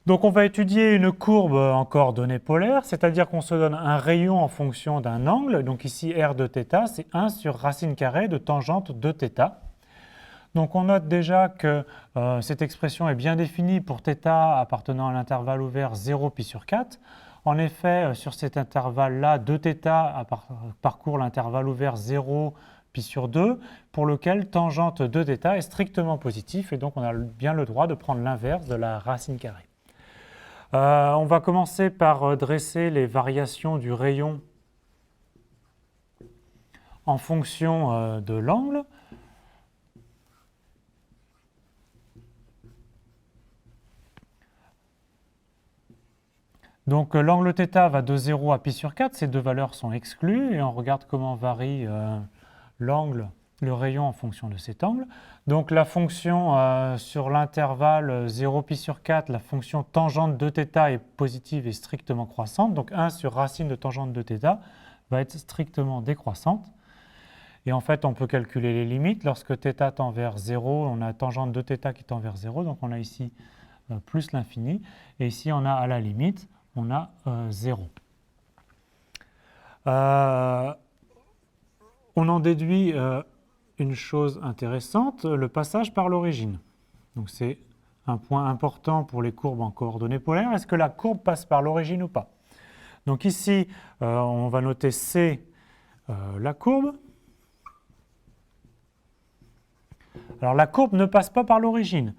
Donc on va étudier une courbe en coordonnées polaires, c'est-à-dire qu'on se donne un rayon en fonction d'un angle. Donc ici r de θ, c'est 1 sur racine carrée de tangente de θ. Donc on note déjà que cette expression est bien définie pour θ appartenant à l'intervalle ouvert 0 pi sur 4. En effet, sur cet intervalle-là, 2θ parcourt l'intervalle ouvert 0 pi sur 2, pour lequel tangente de θ est strictement positif, et donc on a bien le droit de prendre l'inverse de la racine carrée. On va commencer par dresser les variations du rayon en fonction de l'angle. Donc l'angle θ va de 0 à pi sur 4, ces deux valeurs sont exclues, et on regarde comment varie l'angle, le rayon en fonction de cet angle. Donc la fonction sur l'intervalle 0 pi sur 4, la fonction tangente de θ est positive et strictement croissante. Donc 1 sur racine de tangente de θ va être strictement décroissante. Et en fait, on peut calculer les limites. Lorsque θ tend vers 0, on a tangente de θ qui tend vers 0. Donc on a ici plus l'infini. Et ici, on a à la limite, on a 0. On en déduit une chose intéressante, le passage par l'origine. Donc c'est un point important pour les courbes en coordonnées polaires. Est-ce que la courbe passe par l'origine ou pas? Donc ici, on va noter C, la courbe. Alors la courbe ne passe pas par l'origine.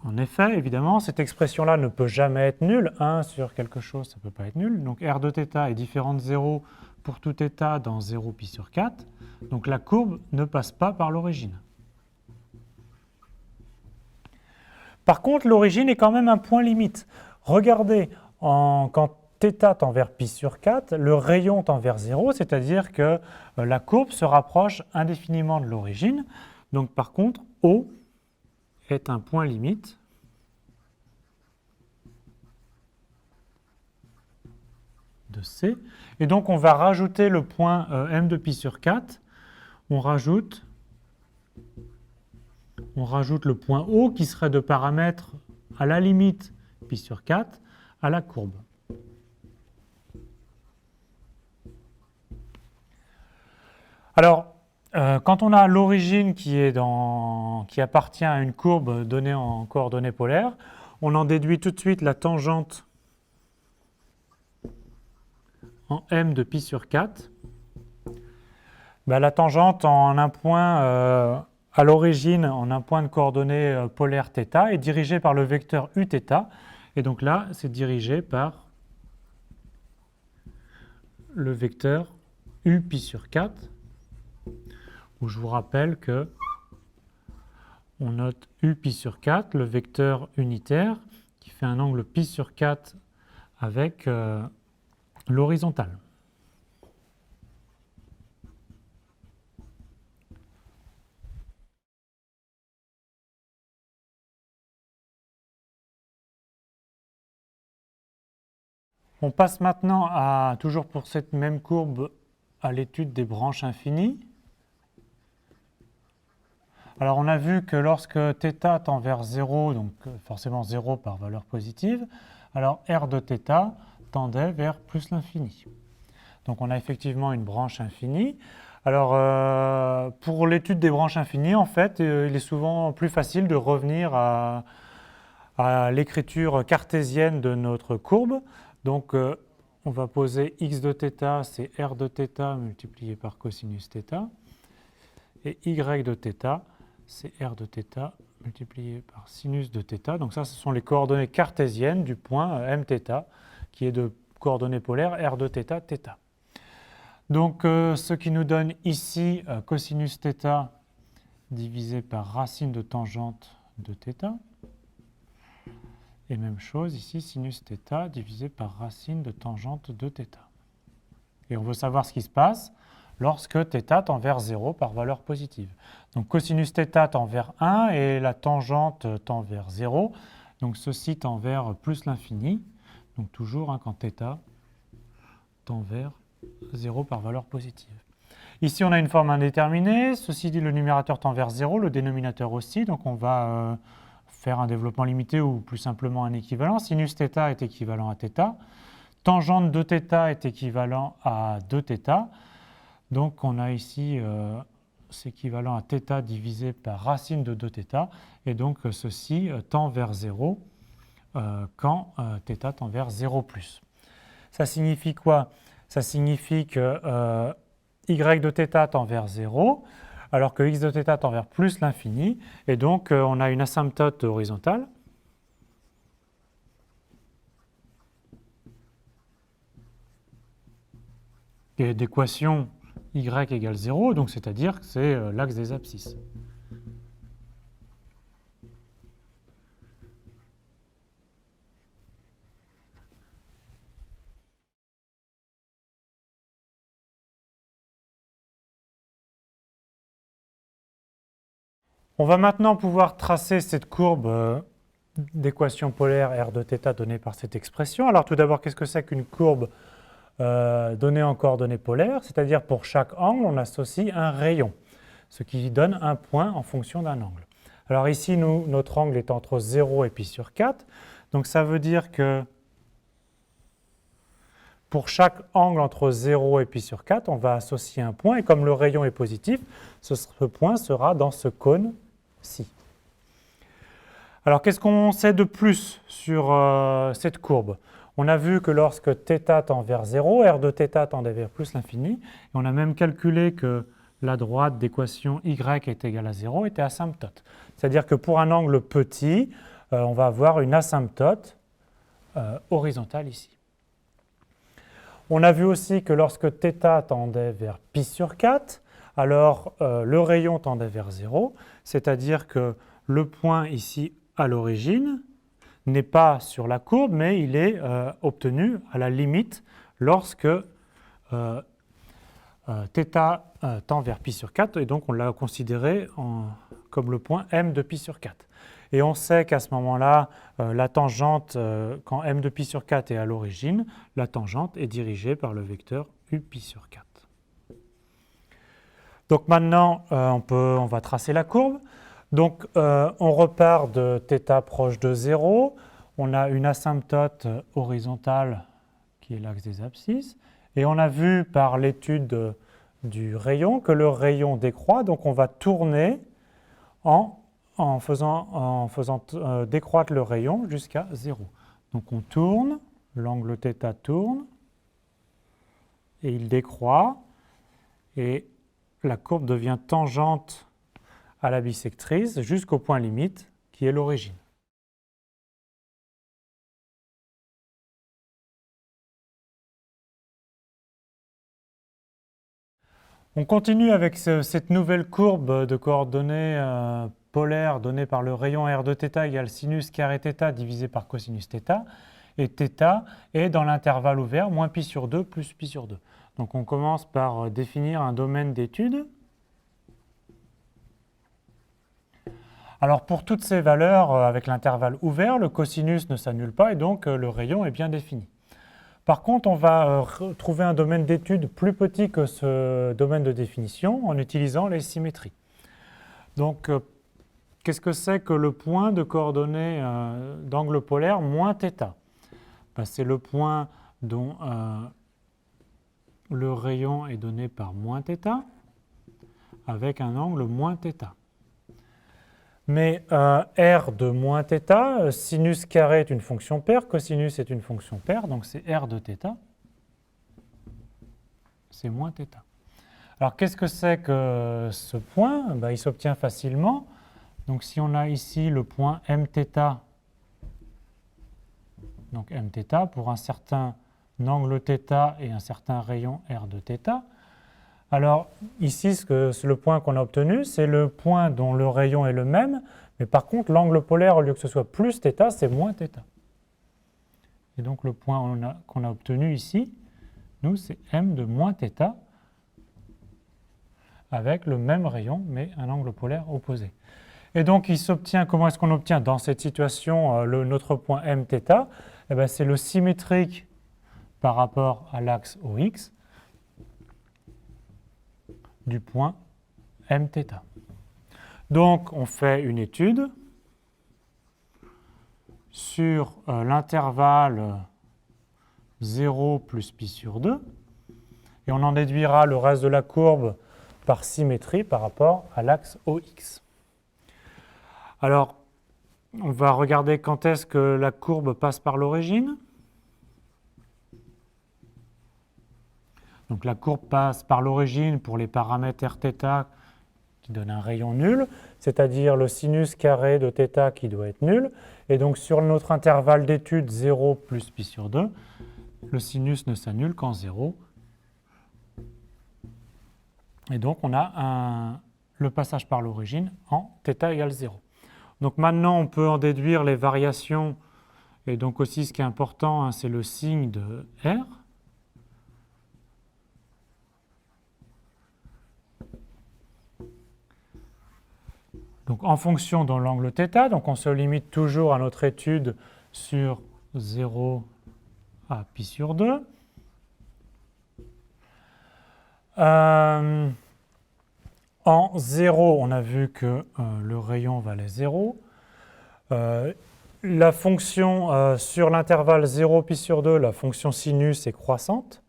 En effet, évidemment, cette expression-là ne peut jamais être nulle. 1 sur quelque chose, ça ne peut pas être nul. Donc r de θ est différent de 0 pour tout θ dans 0 pi sur 4. Donc la courbe ne passe pas par l'origine. Par contre, l'origine est quand même un point limite. Regardez, quand θ tend vers pi sur 4, le rayon tend vers 0, c'est-à-dire que la courbe se rapproche indéfiniment de l'origine. Donc par contre, O est un point limite de C. Et donc on va rajouter le point m de pi sur 4. On rajoute le point O qui serait de paramètre à la limite pi sur 4 à la courbe. Alors, quand on a l'origine qui appartient à une courbe donnée en coordonnées polaires, on en déduit tout de suite la tangente en m de pi sur 4. La tangente en un point à l'origine, en un point de coordonnées polaires θ, est dirigée par le vecteur uθ. Et donc là, c'est dirigé par le vecteur u pi sur 4, où je vous rappelle que on note u pi sur 4, le vecteur unitaire, qui fait un angle pi sur 4 avec l'horizontale. On passe maintenant, toujours pour cette même courbe, à l'étude des branches infinies. Alors on a vu que lorsque θ tend vers 0, donc forcément 0 par valeur positive, alors r de θ tendait vers plus l'infini. Donc on a effectivement une branche infinie. Alors pour l'étude des branches infinies, en fait, il est souvent plus facile de revenir à l'écriture cartésienne de notre courbe. Donc on va poser x de θ, c'est r de θ multiplié par cosinus θ, et y de θ, c'est r de θ multiplié par sinus de θ. Donc ça, ce sont les coordonnées cartésiennes du point mθ, qui est de coordonnées polaires r de θ, θ. Donc ce qui nous donne ici cosinus θ divisé par racine de tangente de θ. Et même chose ici, sinus θ divisé par racine de tangente de θ. Et on veut savoir ce qui se passe lorsque θ tend vers 0 par valeur positive. Donc cosinus θ tend vers 1 et la tangente tend vers 0. Donc ceci tend vers plus l'infini. Donc toujours quand θ tend vers 0 par valeur positive. Ici on a une forme indéterminée. Ceci dit, le numérateur tend vers 0, le dénominateur aussi. Donc on va faire un développement limité ou plus simplement un équivalent. Sinus θ est équivalent à θ. Tangente de θ est équivalent à 2θ. Donc on a ici c'est équivalent à θ divisé par racine de 2θ. Et donc ceci tend vers 0 quand θ tend vers 0 plus. Ça signifie quoi? Ça signifie que y de θ tend vers 0, alors que x de θ tend vers plus l'infini. Et donc on a une asymptote horizontale. Qui est d'équation y égale 0, donc c'est-à-dire que c'est l'axe des abscisses. On va maintenant pouvoir tracer cette courbe d'équation polaire r de θ donnée par cette expression. Alors tout d'abord, qu'est-ce que c'est qu'une courbe donnée en coordonnées polaires? C'est-à-dire pour chaque angle, on associe un rayon, ce qui donne un point en fonction d'un angle. Alors ici, notre angle est entre 0 et pi sur 4. Donc ça veut dire que pour chaque angle entre 0 et pi sur 4, on va associer un point. Et comme le rayon est positif, ce point sera dans ce cône-ci. Alors qu'est-ce qu'on sait de plus sur cette courbe? On a vu que lorsque θ tend vers 0, r de θ tendait vers plus l'infini. Et on a même calculé que la droite d'équation y est égale à 0 était asymptote. C'est-à-dire que pour un angle petit, on va avoir une asymptote horizontale ici. On a vu aussi que lorsque θ tendait vers pi sur 4, alors le rayon tendait vers 0, c'est-à-dire que le point ici à l'origine n'est pas sur la courbe, mais il est obtenu à la limite lorsque θ tend vers pi sur 4, et donc on l'a considéré comme le point m de pi sur 4. Et on sait qu'à ce moment-là, la tangente, quand m de pi sur 4 est à l'origine, la tangente est dirigée par le vecteur u pi sur 4. Donc maintenant, on va tracer la courbe. Donc on repart de θ proche de 0. On a une asymptote horizontale qui est l'axe des abscisses. Et on a vu par l'étude du rayon que le rayon décroît. Donc on va tourner en faisant décroître le rayon jusqu'à 0. Donc on tourne, l'angle θ tourne, et il décroît, et la courbe devient tangente à la bissectrice jusqu'au point limite qui est l'origine. On continue avec cette nouvelle courbe de coordonnées polaire donnée par le rayon r de θ égale sinus carré θ divisé par cosinus θ, et θ est dans l'intervalle ouvert moins pi sur 2 plus pi sur 2. Donc on commence par définir un domaine d'étude. Alors pour toutes ces valeurs avec l'intervalle ouvert, le cosinus ne s'annule pas et donc le rayon est bien défini. Par contre, on va trouver un domaine d'étude plus petit que ce domaine de définition en utilisant les symétries. Donc qu'est-ce que c'est que le point de coordonnées d'angle polaire moins θ? C'est le point dont le rayon est donné par moins θ avec un angle moins θ. Mais r de moins θ, sinus carré est une fonction paire, cosinus est une fonction paire, donc c'est r de θ, c'est moins θ. Alors qu'est-ce que c'est que ce point? Il s'obtient facilement. Donc si on a ici le point mθ, donc mθ pour un certain angle θ et un certain rayon r de θ, alors ici le point qu'on a obtenu, c'est le point dont le rayon est le même, mais par contre l'angle polaire, au lieu que ce soit plus θ, c'est moins θ. Et donc le point qu'on a obtenu ici, nous, c'est m de moins θ, avec le même rayon, mais un angle polaire opposé. Et donc, il s'obtient, comment est-ce qu'on obtient dans cette situation notre point mθ? C'est le symétrique par rapport à l'axe OX du point mθ. Donc, on fait une étude. sur l'intervalle 0 plus pi sur 2, et on en déduira le reste de la courbe par symétrie par rapport à l'axe OX. Alors, on va regarder quand est-ce que la courbe passe par l'origine. Donc la courbe passe par l'origine pour les paramètres Rθ qui donnent un rayon nul, c'est-à-dire le sinus carré de θ qui doit être nul. Et donc sur notre intervalle d'étude 0 plus pi sur 2, le sinus ne s'annule qu'en 0. Et donc on a le passage par l'origine en θ égale 0. Donc maintenant on peut en déduire les variations, et donc aussi ce qui est important, hein, c'est le signe de R. Donc en fonction de l'angle θ, donc on se limite toujours à notre étude sur 0 à pi sur 2. En 0, on a vu que le rayon valait 0. La fonction sur l'intervalle 0 pi sur 2, la fonction sinus est croissante.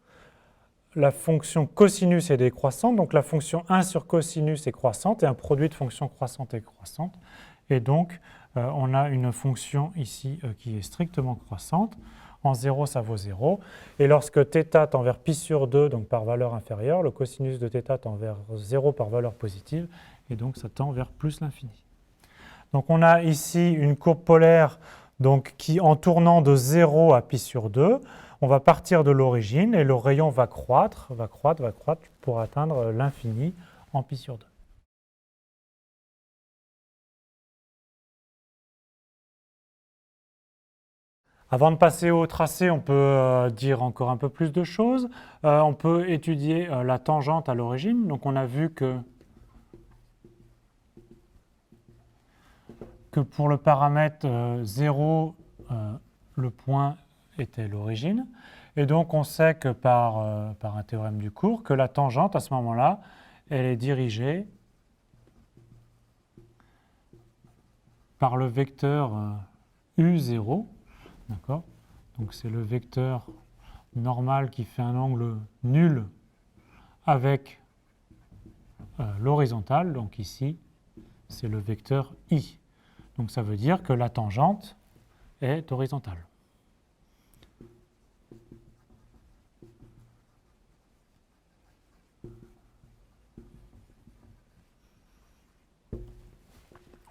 La fonction cosinus est décroissante, donc la fonction 1 sur cosinus est croissante, et un produit de fonctions croissantes est croissante. Et donc, on a une fonction ici qui est strictement croissante. En 0, ça vaut 0. Et lorsque θ tend vers pi sur 2, donc par valeur inférieure, le cosinus de θ tend vers 0 par valeur positive, et donc ça tend vers plus l'infini. Donc on a ici une courbe polaire donc, qui, en tournant de 0 à pi sur 2, on va partir de l'origine et le rayon va croître pour atteindre l'infini en pi sur 2. Avant de passer au tracé, on peut dire encore un peu plus de choses. On peut étudier la tangente à l'origine. Donc on a vu que pour le paramètre 0, le point était l'origine. Et donc on sait que par un théorème du cours, que la tangente à ce moment-là, elle est dirigée par le vecteur U0. D'accord ? Donc c'est le vecteur normal qui fait un angle nul avec l'horizontale. Donc ici, c'est le vecteur I. Donc ça veut dire que la tangente est horizontale.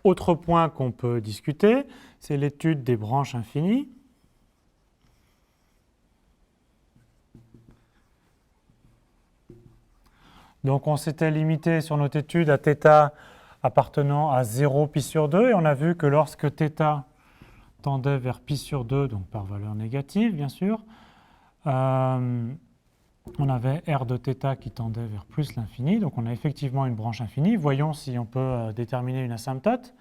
Autre point qu'on peut discuter, c'est l'étude des branches infinies. Donc on s'était limité sur notre étude à θ appartenant à 0 pi sur 2, et on a vu que lorsque θ tendait vers pi sur 2, donc par valeur négative bien sûr, on avait R de θ qui tendait vers plus l'infini, donc on a effectivement une branche infinie. Voyons si on peut déterminer une asymptote.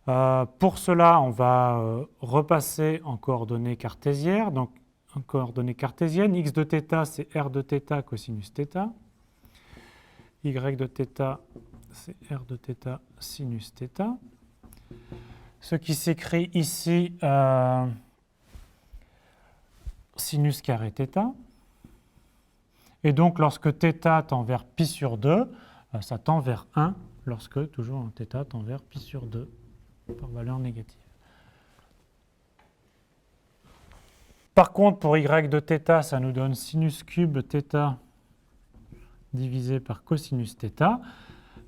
Pour cela, on va repasser en coordonnées cartésiennes. Donc en coordonnées cartésiennes, x de θ c'est R de θ cosinus θ. Y de θ, c'est R de θ sinus θ. Ce qui s'écrit ici, sinus carré θ. Et donc, lorsque θ tend vers pi sur 2, ça tend vers 1, lorsque toujours θ tend vers pi sur 2, par valeur négative. Par contre, pour y de θ, ça nous donne sinus cube θ divisé par cosinus θ.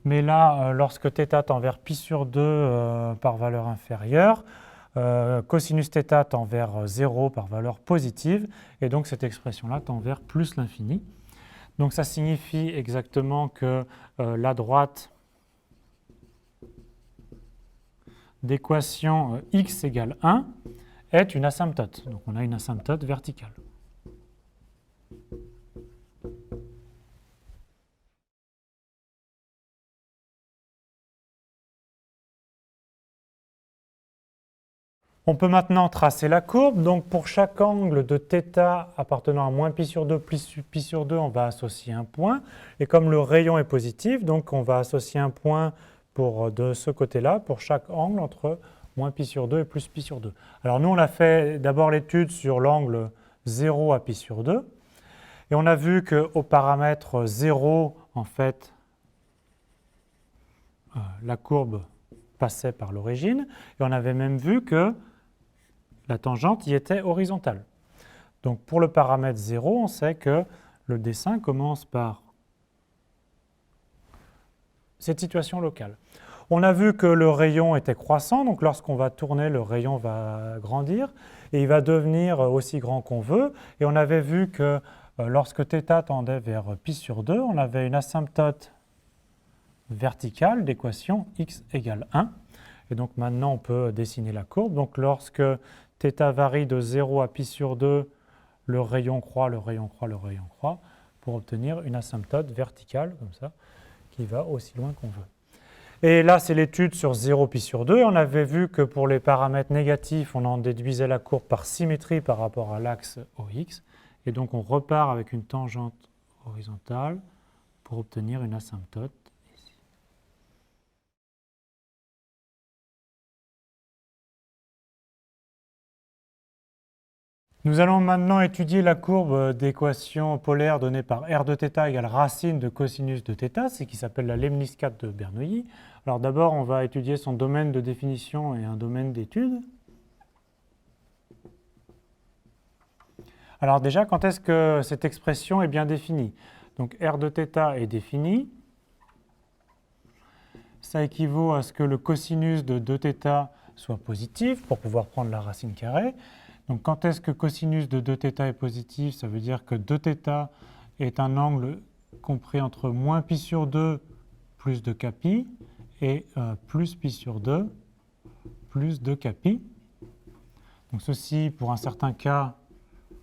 Mais là, lorsque θ tend vers pi sur 2 par valeur inférieure, cosinus θ tend vers 0 par valeur positive, et donc cette expression-là tend vers plus l'infini. Donc ça signifie exactement que la droite d'équation x égale 1 est une asymptote. Donc on a une asymptote verticale. On peut maintenant tracer la courbe. Donc pour chaque angle de θ appartenant à moins pi sur 2 plus pi sur 2, on va associer un point. Et comme le rayon est positif, donc on va associer un point de ce côté-là pour chaque angle entre moins pi sur 2 et plus pi sur 2. Alors nous, on a fait d'abord l'étude sur l'angle 0 à pi sur 2. Et on a vu qu'au paramètre 0, en fait, la courbe passait par l'origine. Et on avait même vu que la tangente y était horizontale. Donc pour le paramètre 0, on sait que le dessin commence par cette situation locale. On a vu que le rayon était croissant, donc lorsqu'on va tourner, le rayon va grandir et il va devenir aussi grand qu'on veut. Et on avait vu que lorsque θ tendait vers pi sur 2, on avait une asymptote verticale d'équation x égale 1. Et donc maintenant, on peut dessiner la courbe. Donc lorsque θ varie de 0 à pi sur 2, le rayon croît, le rayon croît, le rayon croît, pour obtenir une asymptote verticale, comme ça, qui va aussi loin qu'on veut. Et là, c'est l'étude sur 0 pi sur 2. On avait vu que pour les paramètres négatifs, on en déduisait la courbe par symétrie par rapport à l'axe OX. Et donc, on repart avec une tangente horizontale pour obtenir une asymptote ici. Nous allons maintenant étudier la courbe d'équation polaire donnée par r de θ égale racine de cosinus de θ, c'est qui s'appelle la lemniscate de Bernoulli. Alors d'abord, on va étudier son domaine de définition et un domaine d'étude. Alors déjà, quand est-ce que cette expression est bien définie? Donc r de θ est définie. Ça équivaut à ce que le cosinus de 2θ soit positif pour pouvoir prendre la racine carrée. Donc quand est-ce que cosinus de 2θ est positif? Ça veut dire que 2θ est un angle compris entre moins pi sur 2 plus 2kπ et plus pi sur 2 plus 2kπ. Donc ceci pour un certain cas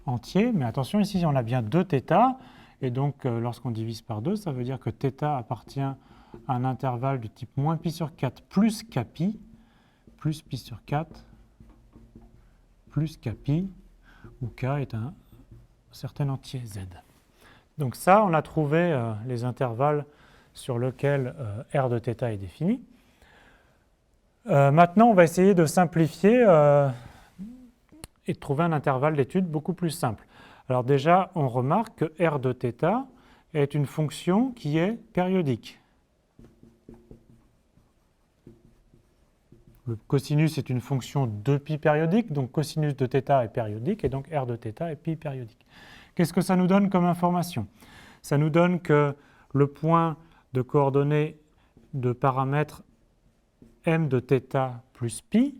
entier, mais attention ici on a bien 2θ et donc lorsqu'on divise par 2, ça veut dire que θ appartient à un intervalle du type moins pi sur 4 plus kπ, plus pi sur 4 plus kπ, où k est un certain entier z. Donc ça, on a trouvé les intervalles sur lesquels r de θ est défini. Maintenant, on va essayer de simplifier et de trouver un intervalle d'étude beaucoup plus simple. Alors déjà, on remarque que r de θ est une fonction qui est périodique. Le cosinus est une fonction de pi périodique, donc cosinus de θ est périodique, et donc r de θ est pi périodique. Qu'est-ce que ça nous donne comme information? Ça nous donne que le point de coordonnées de paramètre m de θ plus pi,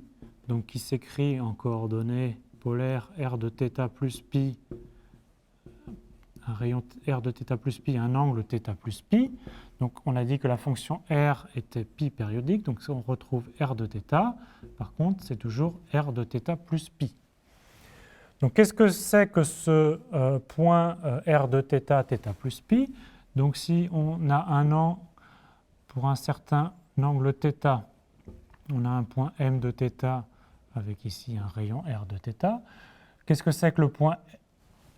donc qui s'écrit en coordonnées polaires r de θ plus pi, un rayon r de θ plus pi, un angle θ plus pi. Donc on a dit que la fonction r était pi périodique, donc on retrouve r de θ. Par contre, c'est toujours r de θ plus pi. Donc qu'est-ce que c'est que ce point r de θ, θ plus pi? Donc si on a un angle pour un certain angle θ, on a un point m de θ avec ici un rayon r de θ. Qu'est-ce que c'est que le point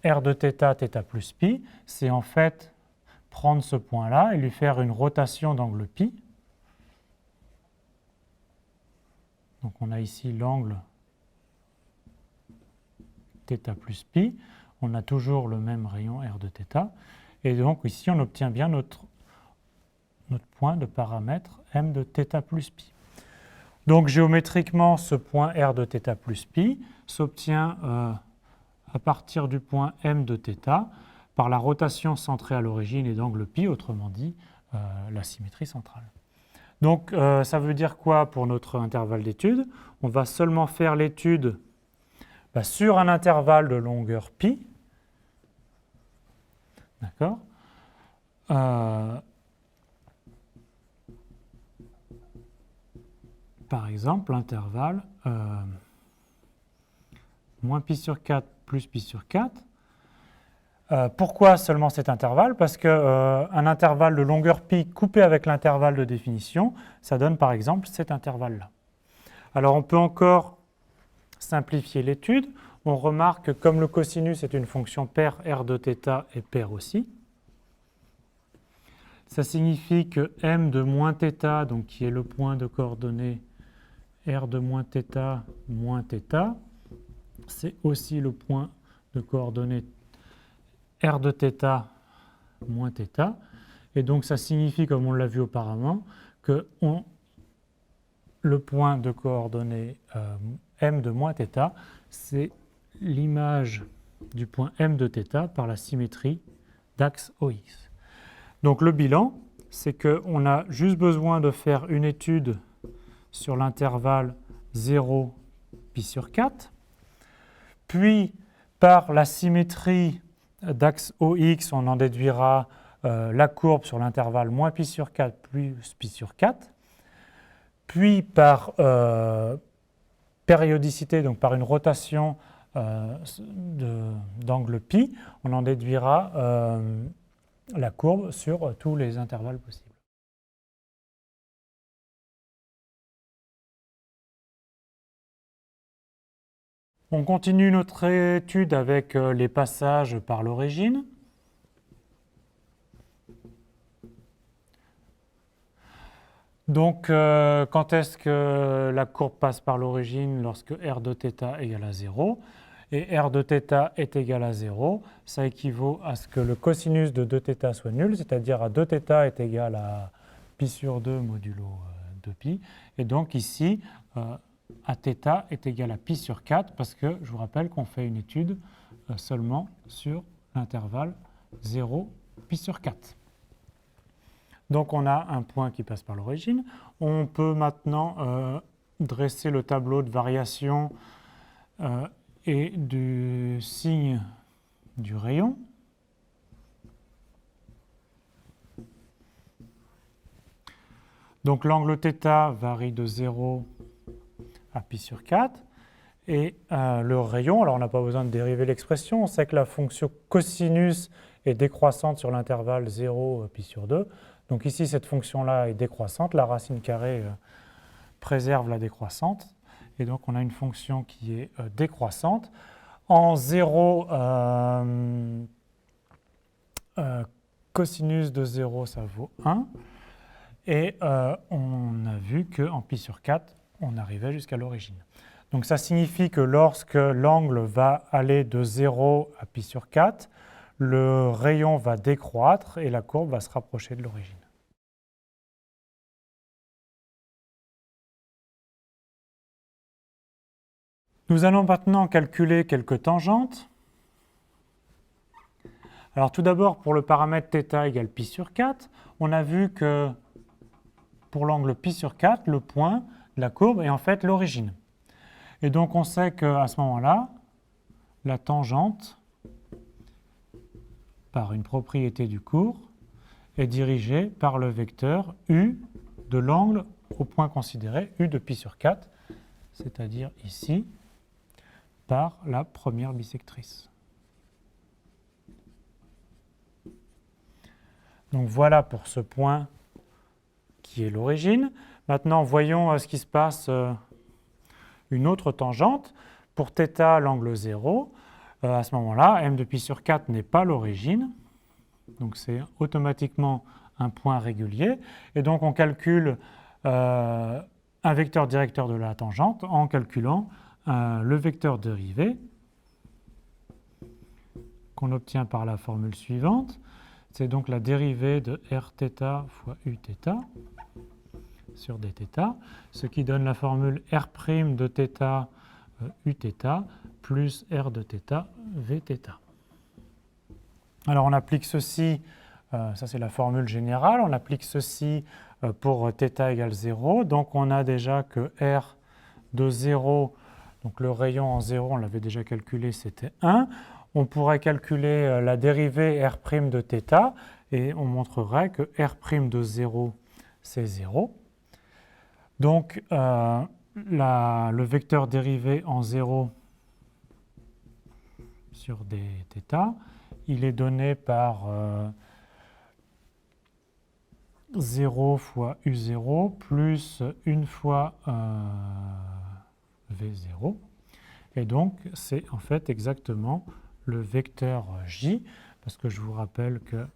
r de θ, θ plus pi? C'est en fait prendre ce point-là et lui faire une rotation d'angle pi. Donc on a ici l'angle θ plus pi. On a toujours le même rayon r de θ. Et donc ici, on obtient bien notre point de paramètre m de θ plus pi. Donc géométriquement, ce point r de θ plus pi s'obtient à partir du point m de θ par la rotation centrée à l'origine et d'angle pi, autrement dit la symétrie centrale. Donc ça veut dire quoi pour notre intervalle d'étude? On va seulement faire l'étude sur un intervalle de longueur pi. D'accord? Par exemple, l'intervalle moins pi sur 4 plus pi sur 4. Pourquoi seulement cet intervalle? Parce qu'un intervalle de longueur pi coupé avec l'intervalle de définition, ça donne par exemple cet intervalle-là. Alors on peut encore simplifier l'étude. On remarque que comme le cosinus est une fonction paire, r de θ est paire aussi. Ça signifie que m de moins θ, donc qui est le point de coordonnées R de moins θ, c'est aussi le point de coordonnées R de θ moins θ. Et donc ça signifie, comme on l'a vu auparavant, que le point de coordonnées m de moins θ, c'est l'image du point m de θ par la symétrie d'axe OX. Donc le bilan, c'est qu'on a juste besoin de faire une étude sur l'intervalle 0 pi sur 4, puis par la symétrie d'axe OX, on en déduira la courbe sur l'intervalle moins pi sur 4 plus pi sur 4, puis par périodicité, donc par une rotation d'angle pi, on en déduira la courbe sur tous les intervalles possibles. On continue notre étude avec les passages par l'origine. Donc, quand est-ce que la courbe passe par l'origine? Lorsque r de θ égale à 0. Et r de θ est égal à 0, ça équivaut à ce que le cosinus de 2θ soit nul, c'est-à-dire à 2θ est égal à pi sur 2 modulo 2pi. Et donc ici, à θ est égal à pi sur 4, parce que je vous rappelle qu'on fait une étude seulement sur l'intervalle 0, pi sur 4. Donc on a un point qui passe par l'origine. On peut maintenant dresser le tableau de variation et du signe du rayon. Donc l'angle θ varie de 0 à pi sur 4. Et le rayon, alors on n'a pas besoin de dériver l'expression, on sait que la fonction cosinus est décroissante sur l'intervalle 0 pi sur 2. Donc ici, cette fonction-là est décroissante, la racine carrée préserve la décroissante. Et donc on a une fonction qui est décroissante. En 0, cosinus de 0, ça vaut 1. Et on a vu qu'en pi sur 4, on arrivait jusqu'à l'origine. Donc ça signifie que lorsque l'angle va aller de 0 à pi sur 4, le rayon va décroître et la courbe va se rapprocher de l'origine. Nous allons maintenant calculer quelques tangentes. Alors tout d'abord, pour le paramètre θ égale pi sur 4, on a vu que pour l'angle pi sur 4, le point de la courbe est en fait l'origine. Et donc on sait qu'à ce moment-là, la tangente, par une propriété du cours, est dirigée par le vecteur u de l'angle au point considéré, u de pi sur 4, c'est-à-dire ici, par la première bisectrice. Donc voilà pour ce point qui est l'origine. Maintenant, voyons ce qui se passe une autre tangente. Pour θ, l'angle 0, à ce moment-là, m de pi sur 4 n'est pas l'origine. Donc c'est automatiquement un point régulier. Et donc on calcule un vecteur directeur de la tangente en calculant le vecteur dérivé qu'on obtient par la formule suivante. C'est donc la dérivée de rθ fois uθ sur dθ, ce qui donne la formule r' de θ uθ plus r de θ vθ. Alors on applique ceci, ça c'est la formule générale, on applique ceci pour θ égale 0, donc on a déjà que r de 0, donc le rayon en 0, on l'avait déjà calculé, c'était 1. On pourrait calculer la dérivée r' de θ et on montrerait que r' de 0, c'est 0. Donc le vecteur dérivé en 0 sur dθ, il est donné par 0 fois u0 plus 1 fois v0. Et donc, c'est en fait exactement le vecteur j, parce que je vous rappelle que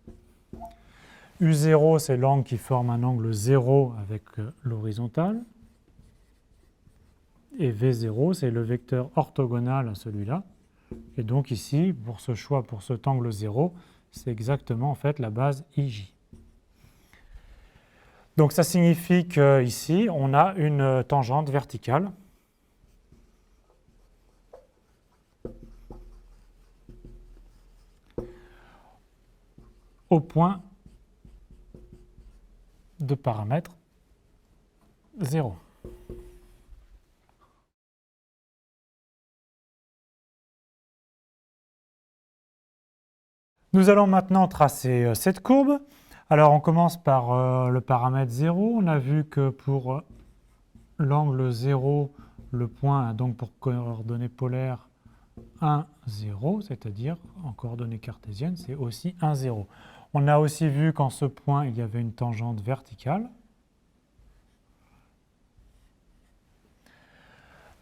u0, c'est l'angle qui forme un angle 0 avec l'horizontale. Et V0, c'est le vecteur orthogonal à celui-là. Et donc ici, pour ce choix, pour cet angle 0, c'est exactement en fait la base IJ. Donc ça signifie qu'ici, on a une tangente verticale au point de paramètre 0. Nous allons maintenant tracer cette courbe. Alors on commence par le paramètre 0. On a vu que pour l'angle 0, le point a donc pour coordonnées polaires 1, 0, c'est-à-dire en coordonnées cartésiennes, c'est aussi 1, 0. On a aussi vu qu'en ce point, il y avait une tangente verticale.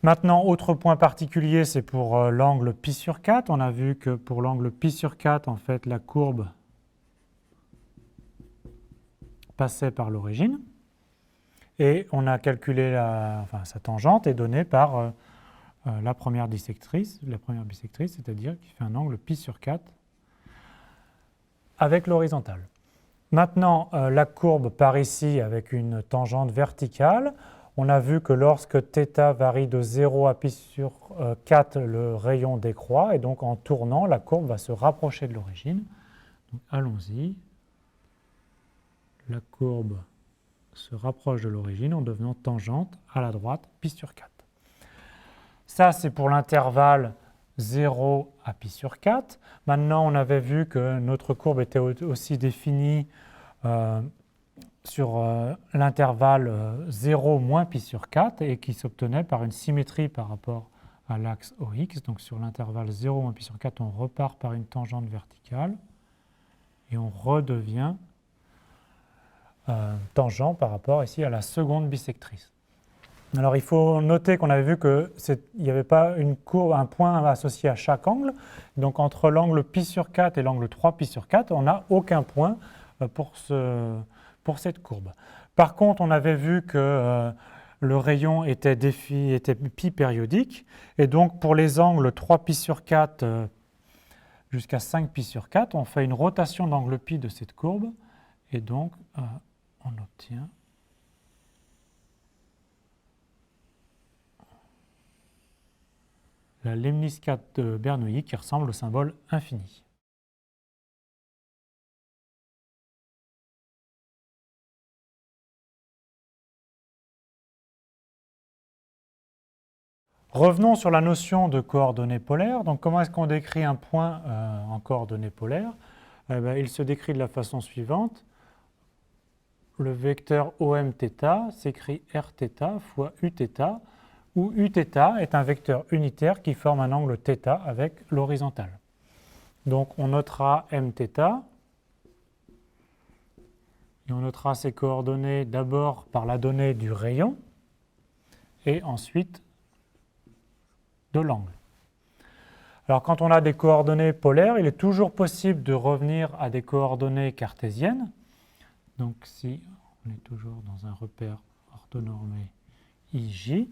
Maintenant, autre point particulier, c'est pour l'angle π sur 4. On a vu que pour l'angle π sur 4, en fait, la courbe passait par l'origine. Et on a calculé sa tangente est donnée par la première bisectrice, c'est-à-dire qui fait un angle π sur 4 avec l'horizontale. Maintenant, la courbe part ici avec une tangente verticale. On a vu que lorsque θ varie de 0 à π sur 4, le rayon décroît, et donc en tournant, la courbe va se rapprocher de l'origine. Allons-y. La courbe se rapproche de l'origine en devenant tangente à la droite π sur 4. Ça, c'est pour l'intervalle 0 à π sur 4. Maintenant, on avait vu que notre courbe était aussi définie sur l'intervalle 0 moins π sur 4 et qui s'obtenait par une symétrie par rapport à l'axe OX. Donc sur l'intervalle 0 moins π sur 4, on repart par une tangente verticale et on redevient tangent par rapport ici à la seconde bisectrice. Alors il faut noter qu'on avait vu qu'il n'y avait pas une courbe, un point associé à chaque angle. Donc entre l'angle π sur 4 et l'angle 3π sur 4, on n'a aucun point pour cette courbe. Par contre, on avait vu que le rayon était pi périodique. Et donc pour les angles 3π sur 4 jusqu'à 5π sur 4, on fait une rotation d'angle π de cette courbe. Et donc on obtient la lemniscate de Bernoulli qui ressemble au symbole infini. Revenons sur la notion de coordonnées polaires. Donc, comment est-ce qu'on décrit un point en coordonnées polaires? Il se décrit de la façon suivante. Le vecteur OMθ s'écrit Rθ fois Uθ, où Uθ est un vecteur unitaire qui forme un angle θ avec l'horizontale. Donc on notera Mθ, et on notera ces coordonnées d'abord par la donnée du rayon, et ensuite de l'angle. Alors quand on a des coordonnées polaires, il est toujours possible de revenir à des coordonnées cartésiennes. Donc si on est toujours dans un repère orthonormé IJ,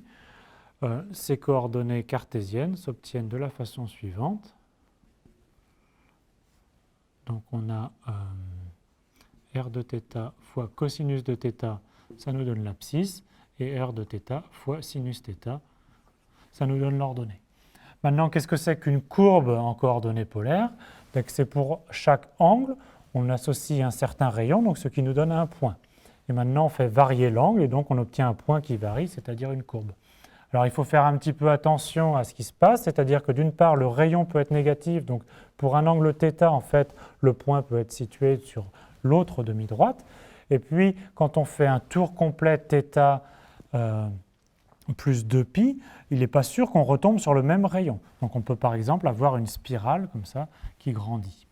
ces coordonnées cartésiennes s'obtiennent de la façon suivante. Donc on a r de θ fois cosinus de θ, ça nous donne l'abscisse, et r de θ fois sinus θ, ça nous donne l'ordonnée. Maintenant, qu'est-ce que c'est qu'une courbe en coordonnées polaires? C'est pour chaque angle, on associe un certain rayon, donc ce qui nous donne un point. Et maintenant, on fait varier l'angle, et donc on obtient un point qui varie, c'est-à-dire une courbe. Alors, il faut faire un petit peu attention à ce qui se passe, c'est-à-dire que d'une part, le rayon peut être négatif, donc pour un angle θ, en fait, le point peut être situé sur l'autre demi-droite. Et puis, quand on fait un tour complet θ plus 2π, il n'est pas sûr qu'on retombe sur le même rayon. Donc on peut par exemple avoir une spirale comme ça qui grandit.